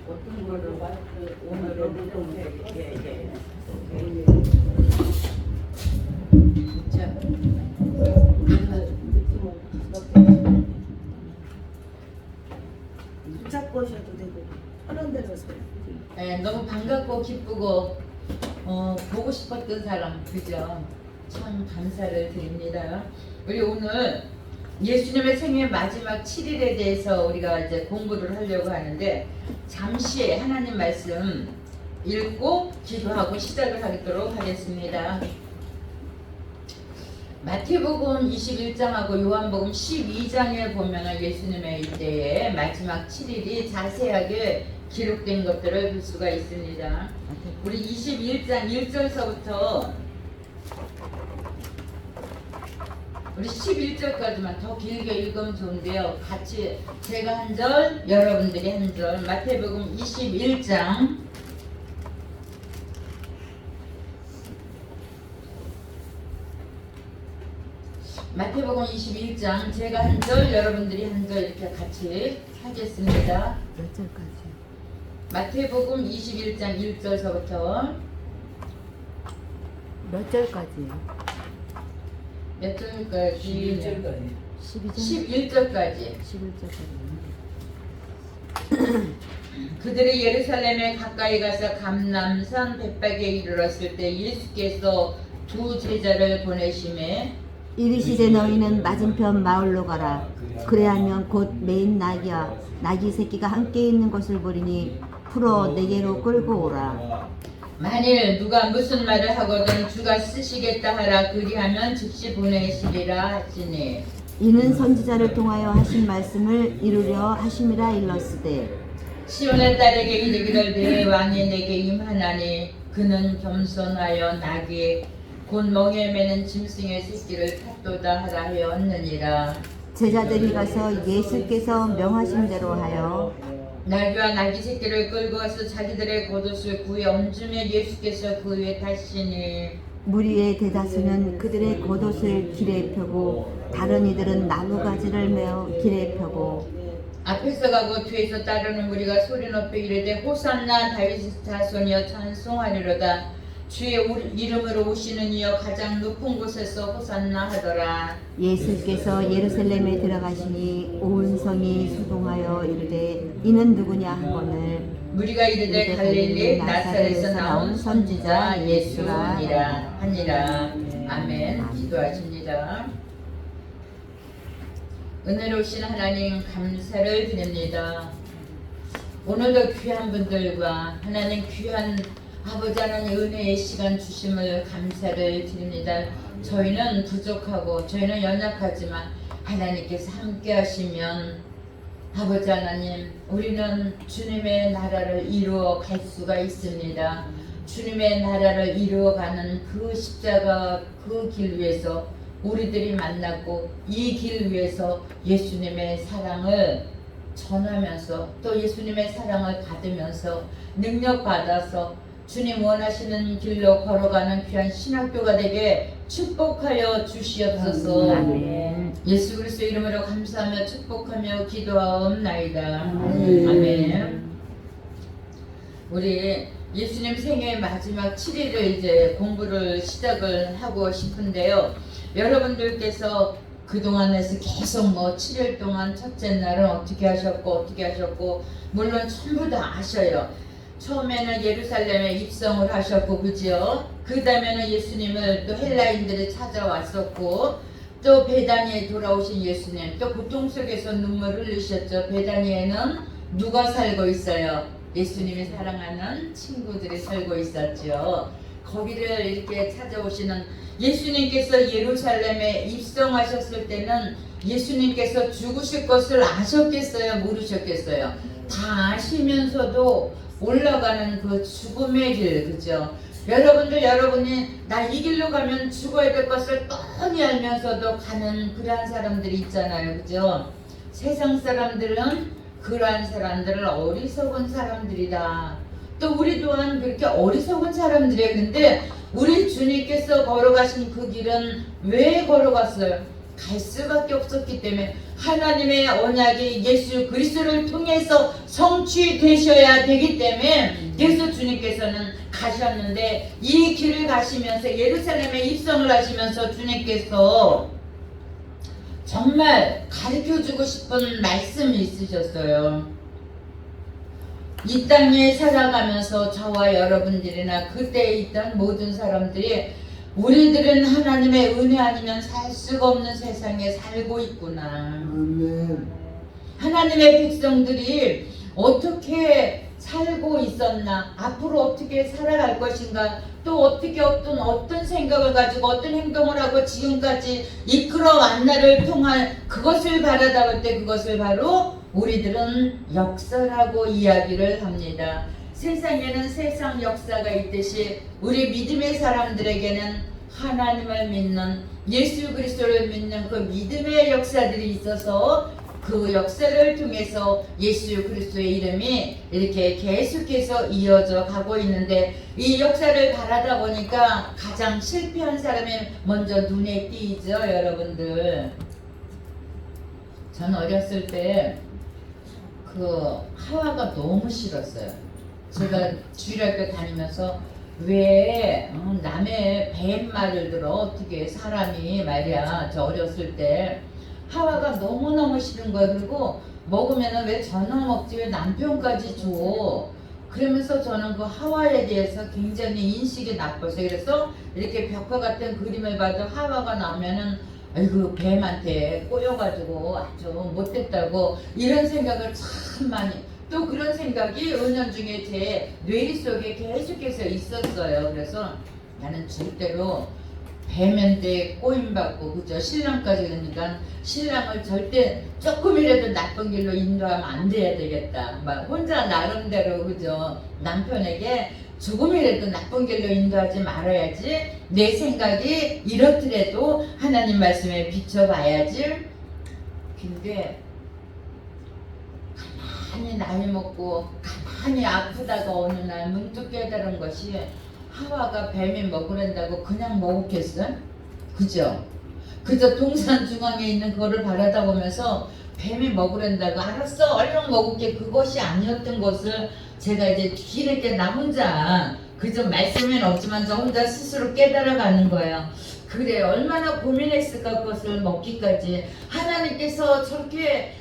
어떤 거를 오늘은 자, 붙잡고 오셔도 되고 하는 대로 오세요. 네, 너무 반갑고 기쁘고 보고 싶었던 사람, 그죠? 참 감사를 드립니다. 우리 오늘 예수님의 생애 마지막 7일에 대해서 우리가 이제 공부를 하려고 하는데, 잠시 하나님 말씀 읽고 기도하고 시작을 하도록 하겠습니다. 마태복음 21장하고 요한복음 12장에 보면 예수님의 이때의 마지막 7일이 자세하게 기록된 것들을 볼 수가 있습니다. 우리 21장 1절서부터 우리 11절까지만 더 길게 읽으면 좋은데요. 같이 제가 한 절, 여러분들이 한 절. 마태복음 21장 마태복음 21장 제가 한 절, 여러분들이 한 절 이렇게 같이 하겠습니다. 몇 절까지? 마태복음 21장 1절서부터 몇 절까지요? 몇 절까지? 12절? 11절까지. 11절까지. 그들이 예루살렘에 가까이 가서 감람산 벳박에 이르렀을 때 예수께서 두 제자를 보내심에 이르시되 너희는 맞은편 마을로 가라. 그래야면 곧 메인 낙이와 낙이 새끼가 함께 있는 것을 보리니 풀어 내게로 끌고 오라. 만일 누가 무슨 말을 하거든 주가 쓰시겠다 하라. 그리하면 즉시 보내시리라 하시니 이는 선지자를 통하여 하신 말씀을 이루려 하심이라 일렀으되 시온의 딸에게 이르기를 내 왕이 내게 임하나니 그는 겸손하여 낙이 곧 멍에 매는 짐승의 새끼를 탔도다 하라 하였느니라. 제자들이 가서 예수께서 명하신 대로 하여 나귀와 나귀 새끼를 끌고 와서 자기들의 겉옷을 구해 얹으며 예수께서 그 위에 타시니 무리의 대다수는 그들의 겉옷을 길에 펴고 다른 이들은 나무가지를 메어 길에 펴고 앞에서 가고 뒤에서 따르는 무리가 소리 높여 이르되 호산나 다윗의 자손이여 찬송하리로다. 주의 이름으로 오시는 이여 가장 높은 곳에서 호산나 하더라. 예수께서 예루살렘에 들어가시니 온 성이 수동하여 이르되 이는 누구냐 하거늘 무리가 이르되 갈릴리 나사렛에서 나온 선지자 예수니라 하니라. 아멘. 기도하십니다. 은혜로우신 하나님 감사를 드립니다. 오늘도 귀한 분들과 하나님 귀한 아버지 하나님 은혜의 시간 주심을 감사를 드립니다. 저희는 부족하고 저희는 연약하지만 하나님께서 함께 하시면 아버지 하나님 우리는 주님의 나라를 이루어 갈 수가 있습니다. 주님의 나라를 이루어가는 그 십자가 그 길 위에서 우리들이 만났고 이 길 위에서 예수님의 사랑을 전하면서 또 예수님의 사랑을 받으면서 능력 받아서 주님 원하시는 길로 걸어가는 귀한 신학교가 되게 축복하여 주시옵소서. 아멘. 예수 그리스도 이름으로 감사하며 축복하며 기도하옵나이다. 아멘. 우리 예수님 생애 마지막 7일을 이제 공부를 시작을 하고 싶은데요. 여러분들께서 그동안에서 계속 7일 동안 첫째 날은 어떻게 하셨고 물론 전부 다 아셔요. 처음에는 예루살렘에 입성을 하셨고 그죠? 그 다음에는 예수님을 또 헬라인들이 찾아왔었고 또 베다니에 돌아오신 예수님 또 고통 속에서 눈물을 흘리셨죠. 베다니에는 누가 살고 있어요? 예수님이 사랑하는 친구들이 살고 있었죠. 거기를 이렇게 찾아오시는 예수님께서 예루살렘에 입성하셨을 때는 예수님께서 죽으실 것을 아셨겠어요? 모르셨겠어요? 다 아시면서도 올라가는 그 죽음의 길, 그죠? 여러분이 나 이 길로 가면 죽어야 될 것을 뻔히 알면서도 가는 그러한 사람들이 있잖아요, 그죠? 세상 사람들은 그러한 사람들을 어리석은 사람들이다. 또 우리 또한 그렇게 어리석은 사람들이에요. 근데 우리 주님께서 걸어가신 그 길은 왜 걸어갔어요? 갈 수밖에 없었기 때문에 하나님의 언약이 예수 그리스도를 통해서 성취되셔야 되기 때문에 그래서 주님께서는 가셨는데 이 길을 가시면서 예루살렘에 입성을 하시면서 주님께서 정말 가르쳐주고 싶은 말씀이 있으셨어요. 이 땅에 살아가면서 저와 여러분들이나 그때에 있던 모든 사람들이 우리들은 하나님의 은혜 아니면 살 수가 없는 세상에 살고 있구나. 하나님의 백성들이 어떻게 살고 있었나, 앞으로 어떻게 살아갈 것인가, 또 어떻게 어떤 생각을 가지고 어떤 행동을 하고 지금까지 이끌어 왔나를 통한 그것을 바라다 볼 때 그것을 바로 우리들은 역사라고 이야기를 합니다. 세상에는 세상 역사가 있듯이 우리 믿음의 사람들에게는 하나님을 믿는 예수 그리스도를 믿는 그 믿음의 역사들이 있어서 그 역사를 통해서 예수 그리스도의 이름이 이렇게 계속해서 이어져 가고 있는데 이 역사를 바라다 보니까 가장 실패한 사람이 먼저 눈에 띄죠. 여러분들, 전 어렸을 때 그 하와가 너무 싫었어요. 제가 주일학교 다니면서 왜 남의 뱀 말을 들어 어떻게 사람이 말이야. 저 어렸을 때 하와가 너무너무 싫은 거예요. 그리고 먹으면은 왜 저녁 먹지 왜 남편까지 줘. 그러면서 저는 그 하와에 대해서 굉장히 인식이 나빴어요. 그래서 이렇게 벽화 같은 그림을 봐도 하와가 나오면은 아이고 뱀한테 꼬여가지고 아주 못됐다고 이런 생각을 참 많이, 또 그런 생각이 은연중에 제 뇌리 속에 계속해서 있었어요. 그래서 나는 절대로 뱀한테 꼬임받고 그죠, 신랑까지 그러니까 신랑을 절대 조금이라도 나쁜 길로 인도하면 안 돼야 되겠다, 막 혼자 나름대로 그죠, 남편에게 조금이라도 나쁜 길로 인도하지 말아야지, 내 생각이 이렇더라도 하나님 말씀에 비춰봐야지. 근데 가만히 나이 먹고 가만히 아프다가 어느 날 문득 깨달은 것이 하와가 뱀이 먹으란다고 그냥 먹었겠어? 그죠? 그저 동산 중앙에 있는 그거를 바라다 보면서 뱀이 먹으란다고 알았어 얼른 먹을게, 그것이 아니었던 것을 제가 이제 뒤늦게 나 혼자, 그저 말씀은 없지만 저 혼자 스스로 깨달아가는 거예요. 그래, 얼마나 고민했을까 그것을 먹기까지. 하나님께서 저렇게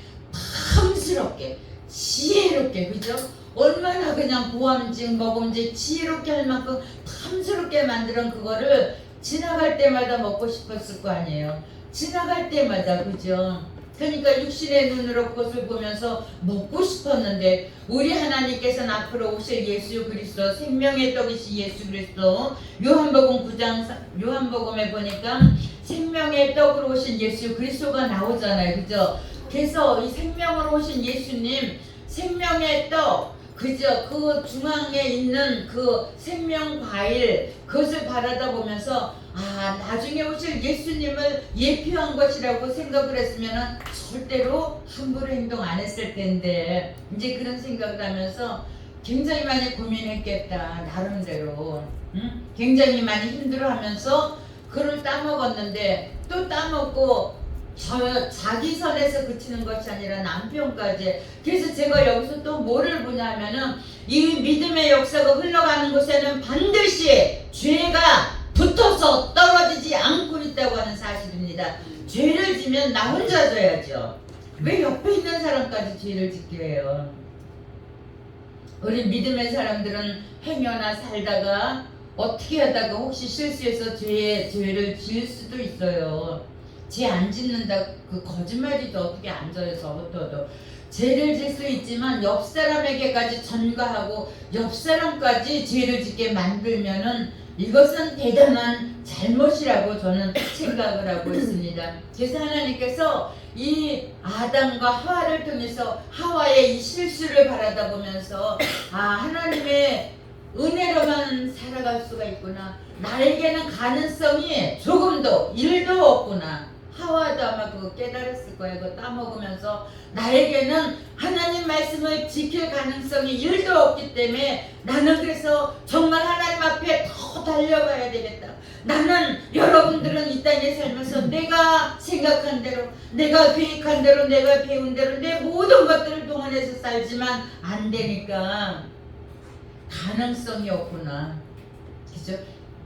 탐스럽게 지혜롭게, 그죠? 얼마나 그냥 보암직 먹음직 지혜롭게 할 만큼 탐스럽게 만드는 그거를 지나갈 때마다 먹고 싶었을 거 아니에요. 지나갈 때마다, 그죠? 그러니까 육신의 눈으로 그것을 보면서 먹고 싶었는데 우리 하나님께서는 앞으로 오실 예수 그리스도, 생명의 떡이신 예수 그리스도, 요한복음 9장 요한복음에 보니까 생명의 떡으로 오신 예수 그리스도가 나오잖아요. 그죠? 그래서 이 생명으로 오신 예수님, 생명의 떡, 그죠? 그 중앙에 있는 그 생명 과일, 그것을 바라다 보면서 아, 나중에 오실 예수님을 예표한 것이라고 생각을 했으면 절대로 함부로 행동 안 했을 텐데, 이제 그런 생각을 하면서 굉장히 많이 고민했겠다, 나름대로. 응? 굉장히 많이 힘들어하면서 그걸 따먹었는데, 또 따먹고 자기 선에서 그치는 것이 아니라 남편까지. 그래서 제가 여기서 또 뭐를 보냐면은 이 믿음의 역사가 흘러가는 곳에는 반드시 죄가 붙어서 떨어지지 않고 있다고 하는 사실입니다. 죄를 지면 나 혼자 져야죠. 왜 옆에 있는 사람까지 죄를 짓게 해요? 우리 믿음의 사람들은 행여나 살다가 어떻게 하다가 혹시 실수해서 죄를 지을 수도 있어요. 죄 안 짓는다, 그 거짓말이죠. 어떻게 안 져요, 저부터도. 죄를 질 수 있지만 옆 사람에게까지 전가하고 옆 사람까지 죄를 짓게 만들면은 이것은 대단한 잘못이라고 저는 생각을 하고 있습니다. 그래서 하나님께서 이 아담과 하와를 통해서 하와의 이 실수를 바라다 보면서 아, 하나님의 은혜로만 살아갈 수가 있구나, 나에게는 가능성이 조금도 1도 없구나. 하와도 아마 그거 깨달았을 거예요. 그거 따먹으면서 나에게는 하나님 말씀을 지킬 가능성이 1도 없기 때문에 나는 그래서 정말 하나님 앞에 더 더 달려가야 되겠다. 나는 여러분들은 이 땅에 살면서 내가 생각한 대로, 내가 계획한 대로, 내가 배운 대로 내 모든 것들을 동원해서 살지만 안 되니까 가능성이 없구나. 그죠?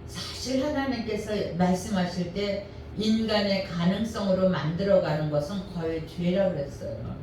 사실 하나님께서 말씀하실 때 인간의 가능성으로 만들어가는 것은 거의 죄라고 그랬어요.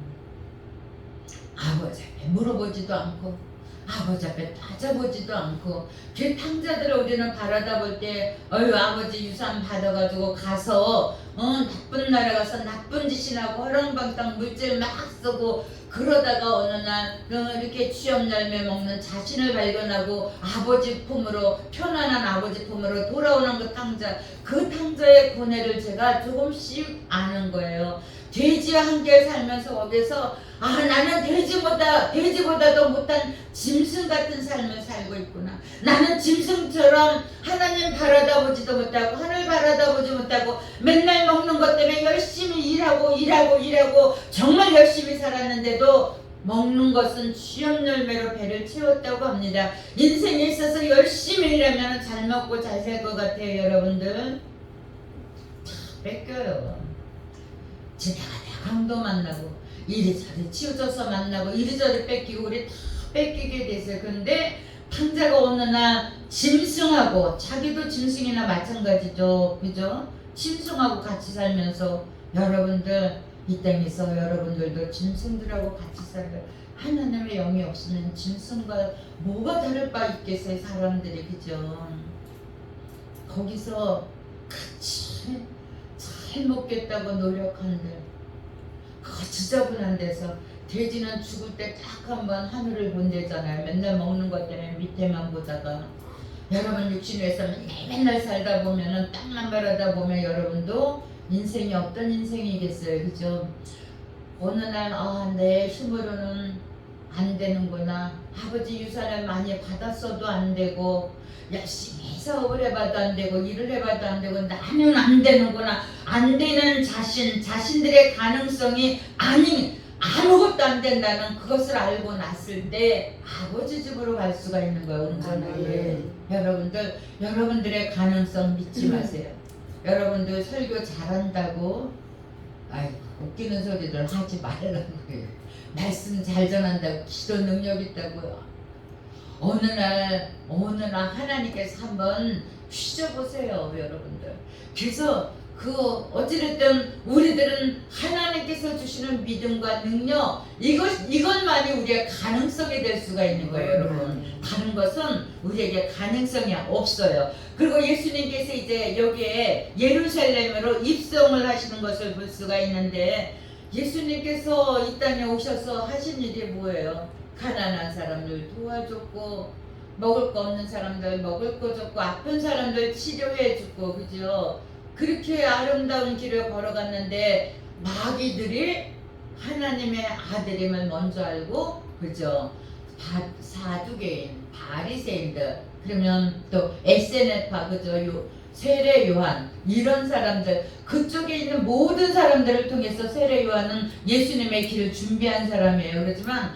아버지 앞에 물어보지도 않고 아버지 앞에 따져보지도 않고 그 탕자들을 우리는 바라다 볼 때 어휴 아버지 유산 받아가지고 가서 나쁜 나라 가서 나쁜 짓이나 하고 허랑방탕 물질 막 쓰고 그러다가 어느 날 이렇게 취업 열매 먹는 자신을 발견하고 아버지 품으로 편안한 아버지 품으로 돌아오는 그 탕자의 고뇌를 제가 조금씩 아는 거예요. 돼지와 함께 살면서 거기서 나는 돼지보다도 못한 짐승 같은 삶을 살고 있구나. 나는 짐승처럼 하나님 바라다보지도 못하고 하늘 바라다보지 못하고 맨날 먹는 것 때문에 열심히 일하고 정말 열심히 살았는데도 먹는 것은 취업 열매로 배를 채웠다고 합니다. 인생에 있어서 열심히 일하면 잘 먹고 잘 살 것 같아요. 여러분들 다 뺏겨요. 지나가다 강도 만나고 이리저리 치우쳐서 만나고 이리저리 뺏기고 우리 다 뺏기게 됐어요. 그런데 탕자가 어느 날 짐승하고 자기도 짐승이나 마찬가지죠. 그죠? 짐승하고 같이 살면서 여러분들 이 땅에서 여러분들도 짐승들하고 같이 살아요. 하나님의 영이 없으면 짐승과 뭐가 다를 바 있겠어요. 사람들이 그죠? 거기서 같이 잘 먹겠다고 노력한들 그 지저분한 데서 돼지는 죽을 때 딱 한번 하늘을 본대잖아요. 맨날 먹는 것 때문에 밑에만 보다가 여러분 육신에서 맨날 살다 보면은 땅만 바라다 보면 여러분도 인생이 어떤 인생이겠어요. 그죠? 어느 날 내 힘으로는 안 되는구나. 아버지 유산을 많이 받았어도 안 되고 열심히 사업을 해봐도 안 되고 일을 해봐도 안 되고 나는 안 되는구나. 안 되는 자신들의 가능성이 아무것도 안 된다는 그것을 알고 났을 때 아버지 집으로 갈 수가 있는 거예요. 온전하게. 여러분들의 가능성 믿지 마세요. 여러분들 설교 잘한다고 웃기는 소리들 하지 말라는 거예요. 말씀 잘 전한다고 기도 능력 있다고요. 어느 날 하나님께서 한번 휘저보세요. 여러분들. 그래서 어찌됐든 우리들은 하나님께서 주시는 믿음과 능력 이것만이 우리의 가능성이 될 수가 있는 거예요. 여러분. 다른 것은 우리에게 가능성이 없어요. 그리고 예수님께서 이제 여기에 예루살렘으로 입성을 하시는 것을 볼 수가 있는데 예수님께서 이 땅에 오셔서 하신 일이 뭐예요? 가난한 사람들 도와줬고 먹을 거 없는 사람들 먹을 거 줬고 아픈 사람들 치료해주고 그죠? 그렇게 아름다운 길을 걸어갔는데 마귀들이 하나님의 아들임을 먼저 알고 그죠? 사두개인 바리새인들 그러면 또 에세네파 그죠? 세례 요한 이런 사람들 그쪽에 있는 모든 사람들을 통해서 세례 요한은 예수님의 길을 준비한 사람이에요. 그렇지만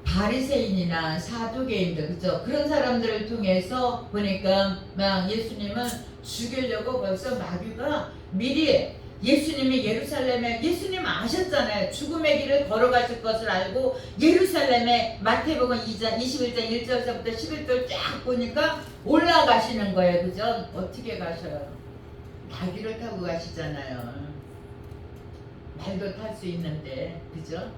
바리새인이나 사두개인들 그죠? 그런 사람들을 통해서 보니까 막 예수님을 죽이려고 벌써 마귀가 미리 예수님이 예수님 아셨잖아요. 죽음의 길을 걸어가실 것을 알고 예루살렘에 마태복음 2장 21장 1절서부터 11절 쫙 보니까 올라가시는 거예요. 그죠? 어떻게 가셔요? 나귀를 타고 가시잖아요. 말도 탈 수 있는데 그죠?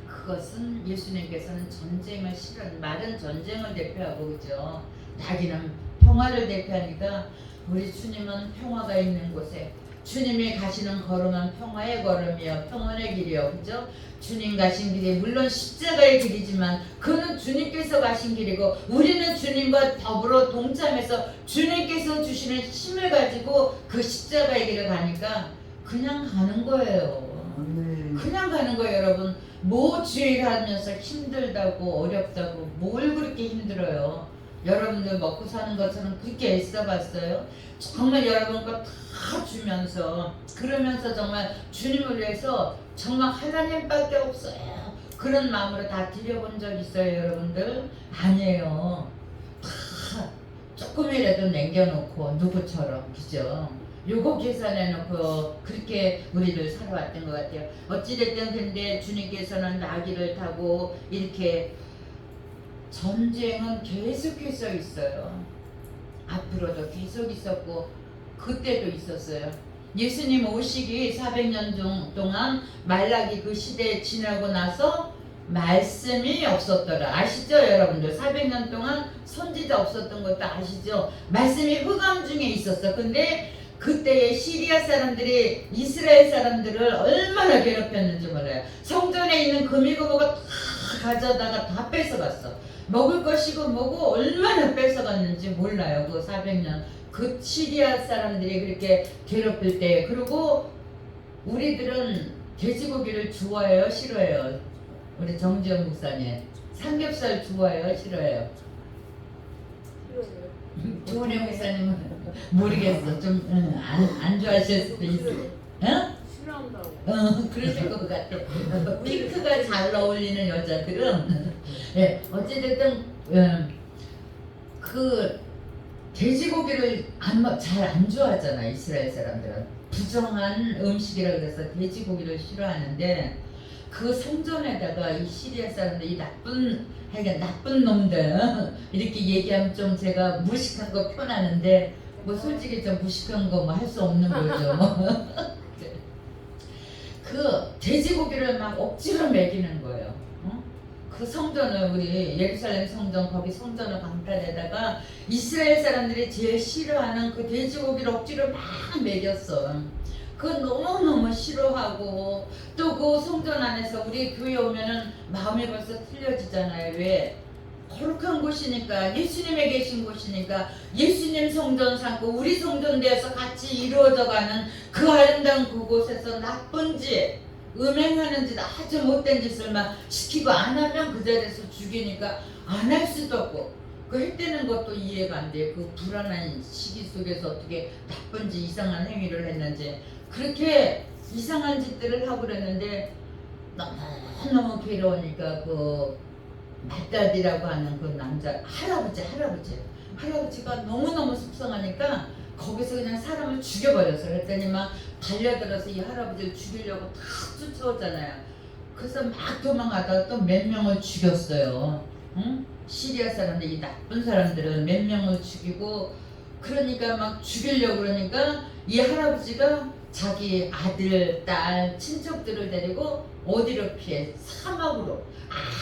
그것은 예수님께서는 전쟁을 말은 전쟁을 대표하고 그죠? 나귀는 평화를 대표하니까 우리 주님은 평화가 있는 곳에 주님이 가시는 걸음은 평화의 걸음이요 평안의 길이요 그죠? 주님 가신 길이 물론 십자가의 길이지만 그는 주님께서 가신 길이고 우리는 주님과 더불어 동참해서 주님께서 주시는 힘을 가지고 그 십자가의 길을 가니까 그냥 가는 거예요. 그냥 가는 거예요. 여러분 뭐 주의하면서 힘들다고 어렵다고 뭘 그렇게 힘들어요. 여러분들 먹고 사는 것처럼 그렇게 애써봤어요? 정말 여러분 거 다 주면서 그러면서 정말 주님을 위해서 정말 하나님밖에 없어요 그런 마음으로 다 드려본 적 있어요? 여러분들? 아니에요. 다 조금이라도 남겨놓고 누구처럼 그죠? 요거 계산해놓고 그렇게 우리를 살아왔던 것 같아요. 어찌됐든 근데 주님께서는 나귀를 타고 이렇게 전쟁은 계속해서 있어요. 앞으로도 계속 있었고 그때도 있었어요. 예수님 오시기 400년 동안 말라기 그 시대에 지나고 나서 말씀이 없었더라. 아시죠 여러분들? 400년 동안 선지자 없었던 것도 아시죠? 말씀이 흑암 중에 있었어. 근데 그때의 시리아 사람들이 이스라엘 사람들을 얼마나 괴롭혔는지 몰라요. 성전에 있는 금이고 뭐가 다 가져다가 다 뺏어갔어. 먹을 것이고 뭐고 얼마나 뺏어갔는지 몰라요. 그 400년 그 시리아 사람들이 그렇게 괴롭힐 때. 그리고 우리들은 돼지고기를 좋아해요 싫어해요? 우리 정지영 목사님 삼겹살 좋아해요 싫어해요? 조은혜 목사님은 모르겠어. 좀 안 좋아하실 수도 있어. 응? 싫어한다고. 그러실 것 같아. 핑크가 잘 어울리는 여자들은 예, 어찌됐든 그 돼지고기를 잘 안 좋아하잖아. 이스라엘 사람들은 부정한 음식이라 그래서 돼지고기를 싫어하는데 그 성전에다가 이 시리아 사람들 이 나쁜 놈들 이렇게 얘기하면 좀 제가 무식한 거 표현하는데 뭐 솔직히 좀 무식한 거 뭐 할 수 없는 거죠. 그 돼지고기를 막 억지로 먹이는 거예요. 그 성전을 우리 예루살렘 성전 거기 성전을 강탈에다가 이스라엘 사람들이 제일 싫어하는 그 돼지고기를 억지로 막 먹였어. 그거 너무너무 싫어하고 또 그 성전 안에서 우리 교회 오면은 마음이 벌써 틀려지잖아요. 왜? 거룩한 곳이니까 예수님의 계신 곳이니까 예수님 성전 삼고 우리 성전 되어서 같이 이루어져가는 그 아름다운 그곳에서 나쁜 짓 음행하는 짓 아주 못된 짓을 막 시키고 안 하면 그 자리에서 죽이니까 안 할 수도 없고 그 했다는 것도 이해가 안 돼. 그 불안한 시기 속에서 어떻게 나쁜 짓 이상한 행위를 했는지 그렇게 이상한 짓들을 하고 그랬는데 너무 괴로우니까 그 말다디라고 하는 그 남자 할아버지가 너무너무 속상하니까 거기서 그냥 사람을 죽여버렸어. 그랬더니 막 달려들어서 이 할아버지를 죽이려고 다 쫓아오잖아요. 그래서 막 도망가다가 또 몇 명을 죽였어요. 응? 시리아 사람들 이 나쁜 사람들은 몇 명을 죽이고 그러니까 막 죽이려고 그러니까 이 할아버지가 자기 아들, 딸, 친척들을 데리고 어디로 피해? 사막으로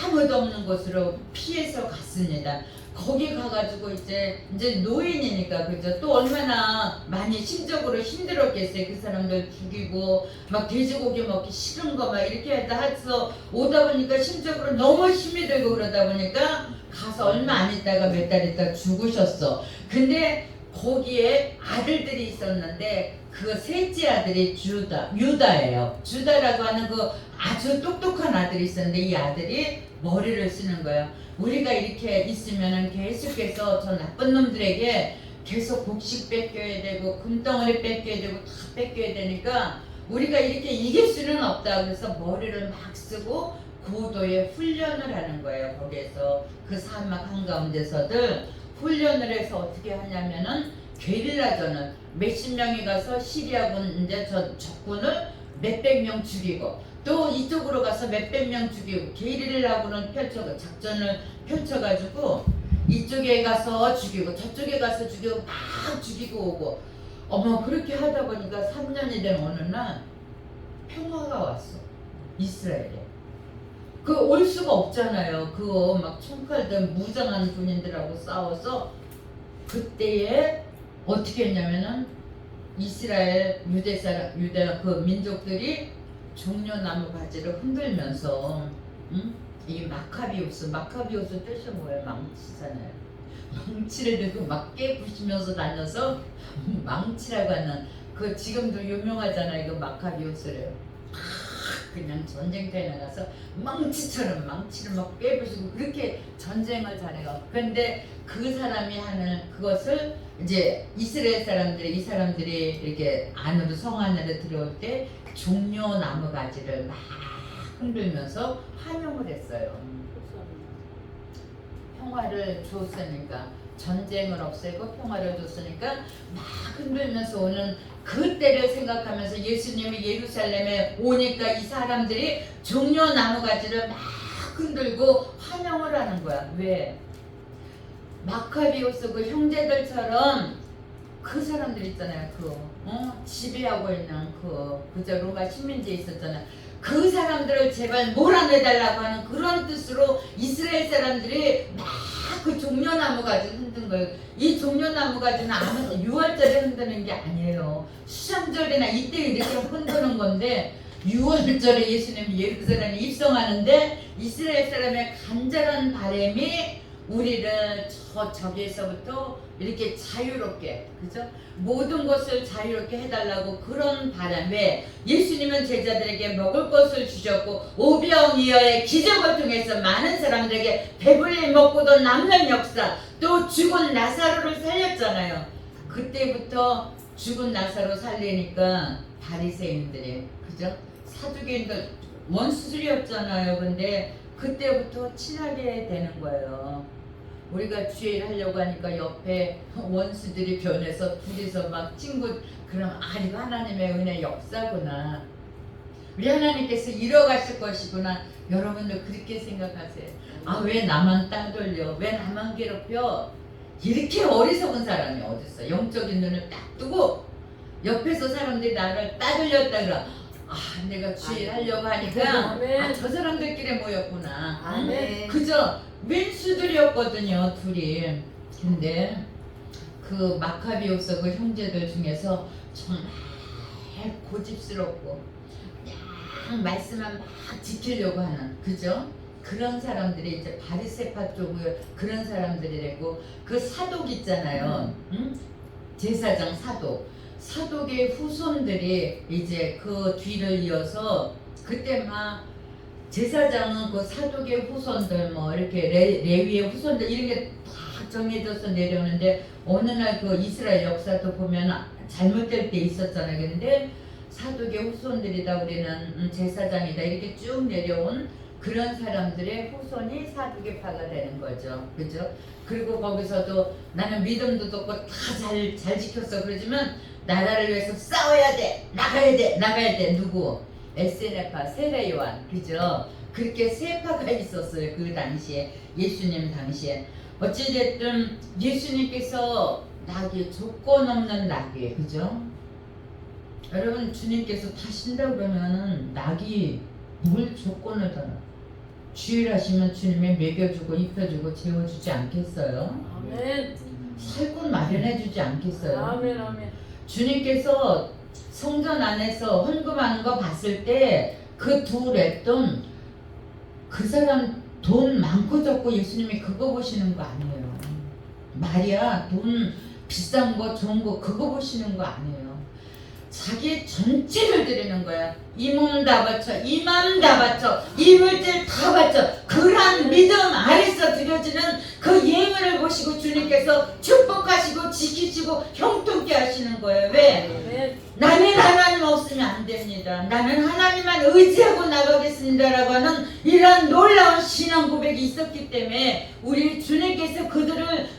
아무도 없는 곳으로 피해서 갔습니다. 거기 가가지고 이제 노인이니까 그죠? 또 얼마나 많이 심적으로 힘들었겠어요. 그 사람들 죽이고 막 돼지고기 먹기 싫은 거 막 이렇게 하다 해서 오다 보니까 심적으로 너무 힘이 들고 그러다 보니까 가서 얼마 안 있다가 몇 달 있다가 죽으셨어. 근데 거기에 아들들이 있었는데 그 셋째 아들이 유다예요. 주다라고 하는 그 아주 똑똑한 아들이 있었는데 이 아들이 머리를 쓰는 거예요. 우리가 이렇게 있으면은 계속해서 저 나쁜 놈들에게 계속 곡식 뺏겨야 되고 금덩어리 뺏겨야 되고 다 뺏겨야 되니까 우리가 이렇게 이길 수는 없다. 그래서 머리를 막 쓰고 고도의 훈련을 하는 거예요. 거기에서 그 사막 한가운데서들 훈련을 해서 어떻게 하냐면은 게릴라전을 몇십 명이 가서 시리아군 이제 저 적군을 몇백 명 죽이고 또 이쪽으로 가서 몇백 명 죽이고 게릴라군을 작전을 펼쳐가지고 이쪽에 가서 죽이고 저쪽에 가서 죽이고 막 죽이고 오고 어머 그렇게 하다 보니까 3년이 된 어느 날 평화가 왔어. 이스라엘에. 그 올 수가 없잖아요. 그거 막 총칼들 무장한 군인들하고 싸워서 그때에 어떻게 했냐면은 이스라엘 유대 그 민족들이 종려나무 가지를 흔들면서 이 마카비우스 뜻이 뭐예요? 망치잖아요. 망치를 들고 막 깨부시면서 다녀서 망치라고 하는 그 지금도 유명하잖아요. 이거 마카비우스래요. 그냥 전쟁터에 나가서 망치처럼 망치를 막 깨부시고 그렇게 전쟁을 잘해요. 그런데 그 사람이 하는 그것을 이제 이스라엘 사람들이 이 사람들이 이렇게 안으로 성 안으로 들어올 때 종려 나무 가지를 막 흔들면서 환영을 했어요. 평화를 줬으니까, 전쟁을 없애고 평화를 줬으니까 막 흔들면서 오는 그때를 생각하면서 예수님이 예루살렘에 오니까 이 사람들이 종려 나무가지를 막 흔들고 환영을 하는 거야. 왜? 마카비오스 그 형제들처럼 그 사람들 있잖아요. 지배하고 있는 그저 로마 식민지에 있었잖아요. 그 사람들을 제발 몰아내달라고 하는 그런 뜻으로 이스라엘 사람들이 막 그 종려나무 가지 흔든 거예요. 이 종려나무 가지는 아무 6월절에 흔드는 게 아니에요. 수장절이나 이때 이렇게 흔드는 건데 6월절에 예수님이 예루살렘에 입성하는데 이스라엘 사람의 간절한 바람이 우리를 저기에서부터 이렇게 자유롭게, 그죠? 모든 것을 자유롭게 해달라고 그런 바람에 예수님은 제자들에게 먹을 것을 주셨고 오병이어의 기적을 통해서 많은 사람들에게 배불리 먹고도 남는 역사, 또 죽은 나사로를 살렸잖아요. 그때부터 죽은 나사로 살리니까 바리새인들이, 그죠? 사두개인들 원수들이었잖아요. 근데 그때부터 친하게 되는 거예요. 우리가 주일 하려고 하니까 옆에 원수들이 변해서 둘이서 막 친구, 그럼 이거 하나님의 은혜 역사구나. 우리 하나님께서 이뤄가실 것이구나. 여러분들 그렇게 생각하세요. 왜 나만 따돌려? 왜 나만 괴롭혀? 이렇게 어리석은 사람이 어딨어. 영적인 눈을 딱 뜨고 옆에서 사람들이 나를 따돌렸다 그러. 내가 주일 하려고 하니까 저 사람들끼리 모였구나. 아멘. 그저 왼수들이었거든요, 둘이. 근데 그 마카비오스 그 형제들 중에서 정말 고집스럽고 그냥 말씀만 막 지키려고 하는, 그죠? 그런 사람들이 이제 바리새파 쪽을 그런 사람들이라고. 그 사독 있잖아요. 제사장 사독의 후손들이 이제 그 뒤를 이어서 그때 막 제사장은 그 사독의 후손들 뭐 이렇게 레위의 후손들 이런 게 다 정해져서 내려오는데 어느 날 그 이스라엘 역사도 보면 잘못될 때 있었잖아요. 근데 사독의 후손들이다, 우리는 제사장이다, 이렇게 쭉 내려온 그런 사람들의 후손이 사두개 파가 되는 거죠. 그죠? 그리고 거기서도 나는 믿음도 없고 다 잘 지켰어. 그러지만 나라를 위해서 싸워야 돼. 나가야 돼. 누구? 에세네파, 세례요한. 그죠? 그렇게 세 파가 있었어요. 그 당시에. 예수님 당시에. 어찌됐든 예수님께서 낙이 조건 없는 낙이에요. 그죠? 여러분, 주님께서 타신다 그러면은 낙이 뭘 조건을 더 주일 하시면 주님이 먹여주고 입혀주고 재워주지 않겠어요? 아멘. 살 곳 마련해주지 않겠어요? 아멘. 주님께서 성전 안에서 헌금하는 거 봤을 때 그 두 렛돈, 그 사람 돈 많고 적고 예수님이 그거 보시는 거 아니에요. 말이야, 돈 비싼 거 좋은 거 그거 보시는 거 아니에요. 자기 전체를 드리는 거야. 이 몸 다 바쳐, 이 마음 다 바쳐, 이 물질 다 바쳐. 그러한 믿음 아래서 드려지는 그 예물을 보시고 주님께서 축복하시고 지키시고 형통케 하시는 거예요. 왜? 나는 하나님 없으면 안 됩니다. 나는 하나님만 의지하고 나가겠습니다라고 하는 이런 놀라운 신앙 고백이 있었기 때문에 우리 주님께서 그들을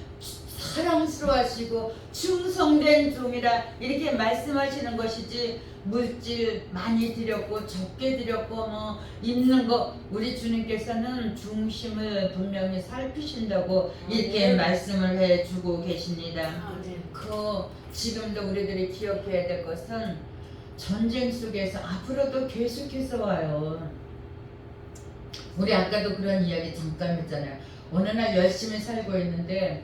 사랑스러워하시고 충성된 종이라 이렇게 말씀하시는 것이지, 물질 많이 드렸고 적게 드렸고 뭐 입는 거, 우리 주님께서는 중심을 분명히 살피신다고 이렇게 말씀을 해주고 계십니다. 그 지금도 우리들이 기억해야 될 것은 전쟁 속에서 앞으로도 계속해서 와요. 우리 아까도 그런 이야기 잠깐 했잖아요. 어느 날 열심히 살고 있는데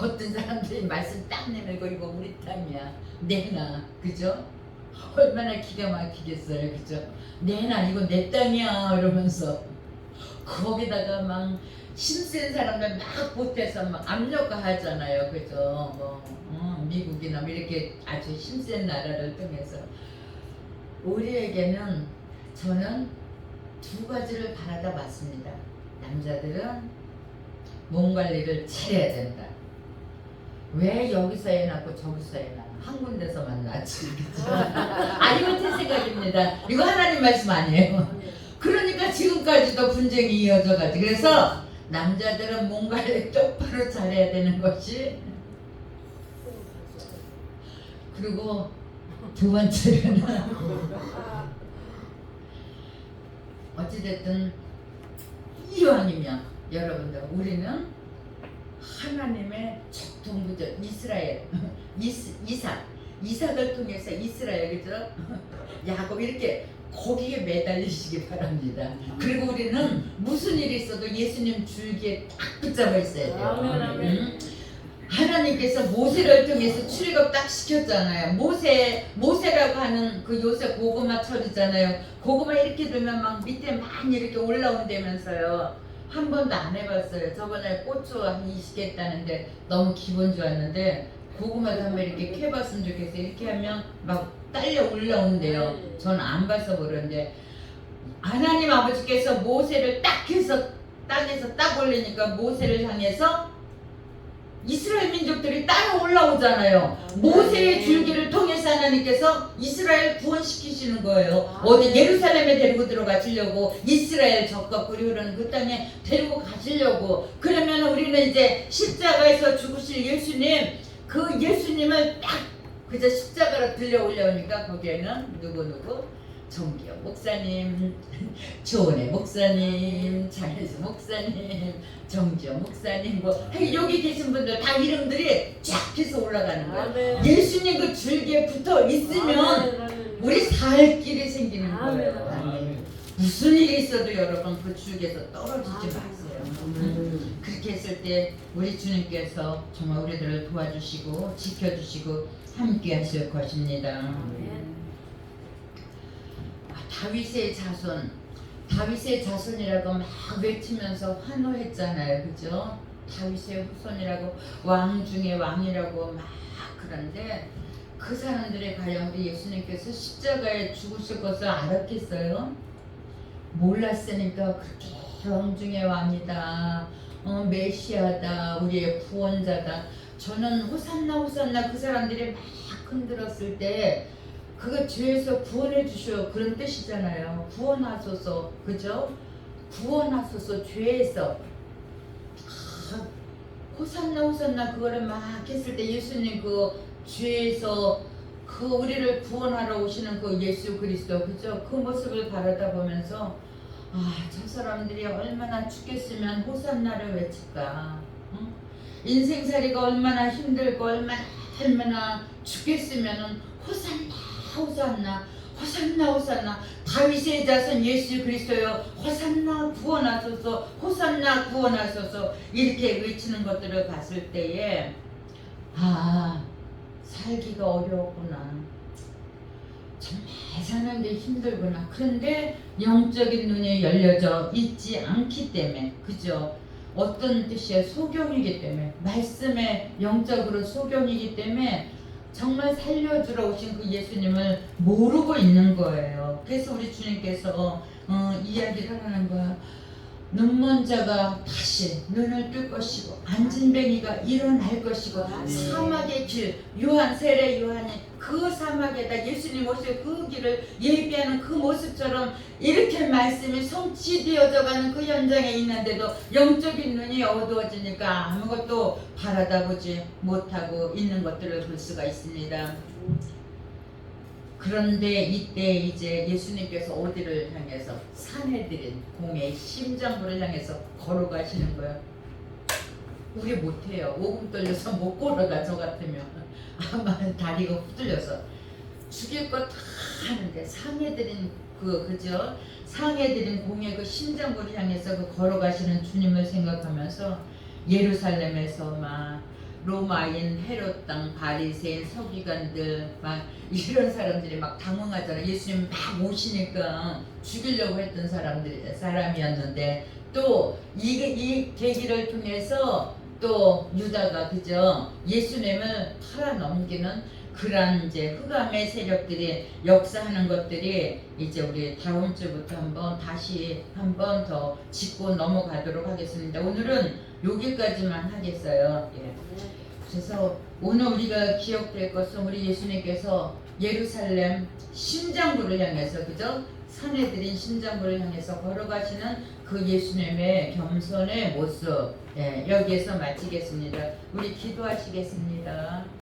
어떤 사람들이 말씀 딱 내밀고 이거 우리 땅이야, 내놔. 그죠? 얼마나 기가 막히겠어요. 그죠? 내놔, 이거 내 땅이야 이러면서 거기다가 막 힘센 사람들 막 보태서 막 압력화하잖아요. 그죠? 미국이나 이렇게 아주 힘센 나라를 통해서. 우리에게는 저는 두 가지를 바라다 봤습니다. 남자들은 몸 관리를 잘해야 된다. 왜 여기서 애 낳고 저기서 애 낳아? 한 군데서만 낳지. 이거 제 생각입니다. 이거 하나님 말씀 아니에요. 그러니까 지금까지도 분쟁이 이어져가지고. 그래서 남자들은 뭔가를 똑바로 잘해야 되는 것이, 그리고 두 번째는 어찌됐든 이왕이면 여러분들 우리는 하나님의 동부죠. 이스라엘 이삭을 통해서 이스라엘, 그죠? 야곱, 이렇게 거기에 매달리시기 바랍니다. 그리고 우리는 무슨 일이 있어도 예수님 줄기에 딱 붙잡아 있어야 돼요. 아멘, 아멘. 하나님께서 모세를 통해서 출애굽 딱 시켰잖아요. 모세라고 하는 그 요새 고구마 철이잖아요. 고구마 이렇게 들면 막 밑에 많이 이렇게 올라온다면서요. 한 번도 안 해봤어요. 저번에 고추 한 20개 했다는데 너무 기분 좋았는데, 고구마도 한번 이렇게 캐봤으면 좋겠어요. 이렇게 하면 막 딸려 올라온대요. 저는 안 봐서 그런데, 하나님 아버지께서 모세를 딱 해서 땅에서 딱 올리니까 모세를 향해서 이스라엘 민족들이 따라 올라오잖아요. 모세의 줄기를 통해서 하나님께서 이스라엘 구원시키시는 거예요. 어디 예루살렘에 데리고 들어가시려고, 이스라엘 적과 꿀이 흐르는 그 땅에 데리고 가시려고. 그러면 우리는 이제 십자가에서 죽으실 예수님, 그 예수님을 딱 그저 십자가로 들려 올려오니까 거기에는 누구 정기영 목사님, 조은혜 목사님, 장혜수 목사님, 정지영 목사님, 뭐 여기 계신 분들 다 이름들이 쫙 해서 올라가는 거예요. 아멘. 예수님 그 줄기에 붙어 있으면 우리 살 길이 생기는 거예요. 아멘. 무슨 일이 있어도 여러분 그 줄기에서 떨어지지 마세요. 그렇게 했을 때 우리 주님께서 정말 우리들을 도와주시고 지켜주시고 함께 하실 것입니다. 다윗의 자손이라고 막 외치면서 환호했잖아요. 그죠? 다윗의 후손이라고, 왕 중에 왕이라고 막. 그런데 그 사람들의 과연 우리 예수님께서 십자가에 죽으실 것을 알았겠어요? 몰랐으니까 그렇게 왕 중에 왕이다, 메시아다, 우리의 구원자다. 저는 호산나 호산나 그 사람들이 막 흔들었을 때 그거 죄에서 구원해 주시오, 그런 뜻이잖아요. 구원하소서, 그죠? 구원하소서, 죄에서. 호산나 호산나 그거를 막 했을 때 예수님 그 죄에서 그 우리를 구원하러 오시는 그 예수 그리스도, 그죠? 그 모습을 바라다 보면서 저 사람들이 얼마나 죽겠으면 호산나를 외칠까. 인생살이가 얼마나 힘들고 얼마나 죽겠으면은 호산나 다윗의 자손 예수 그리스도여, 호산나 구원하소서, 호산나 구원하소서, 이렇게 외치는 것들을 봤을 때에 살기가 어려웠구나, 정말 사는 게 힘들구나. 그런데 영적인 눈이 열려져 있지 않기 때문에, 그죠? 어떤 뜻이에요? 소경이기 때문에, 말씀에 영적으로 소경이기 때문에 정말 살려주러 오신 그 예수님을 모르고 있는 거예요. 그래서 우리 주님께서 이야기를 하는 거야. 눈먼 자가 다시 눈을 뜰 것이고, 안진뱅이가 일어날 것이고, 사막의 길, 세례 요한이 그 사막에다 예수님 오실 그 길을 예비하는 그 모습처럼 이렇게 말씀이 성취되어져 가는 그 현장에 있는데도 영적인 눈이 어두워지니까 아무것도 바라다 보지 못하고 있는 것들을 볼 수가 있습니다. 그런데 이때 이제 예수님께서 어디를 향해서? 산해드린 공의 심장부를 향해서 걸어가시는 거예요. 우리 못해요. 오금 떨려서 못 걸어가. 저 같으면 아마 다리가 후들려서 죽일 거 다 하는데, 상해드린 그죠? 상해드린 공의 그 심장부를 향해서 그 걸어가시는 주님을 생각하면서 예루살렘에서 막 로마인, 헤롯 땅, 바리새인, 서기관들 막 이런 사람들이 막 당황하잖아요. 예수님 막 오시니까 죽이려고 했던 사람이었는데, 또 이 계기를 통해서 또 유다가, 그죠? 예수님을 팔아넘기는 그런 이제 흑암의 세력들이 역사하는 것들이 이제 우리 다음 주부터 다시 한 번 더 짚고 넘어가도록 하겠습니다. 오늘은 여기까지만 하겠어요. 예. 그래서 오늘 우리가 기억될 것은 우리 예수님께서 예루살렘 심장부를 향해서 그죠? 산에 들인 심장부를 향해서 걸어가시는 그 예수님의 겸손의 모습, 예, 여기에서 마치겠습니다. 우리 기도하시겠습니다.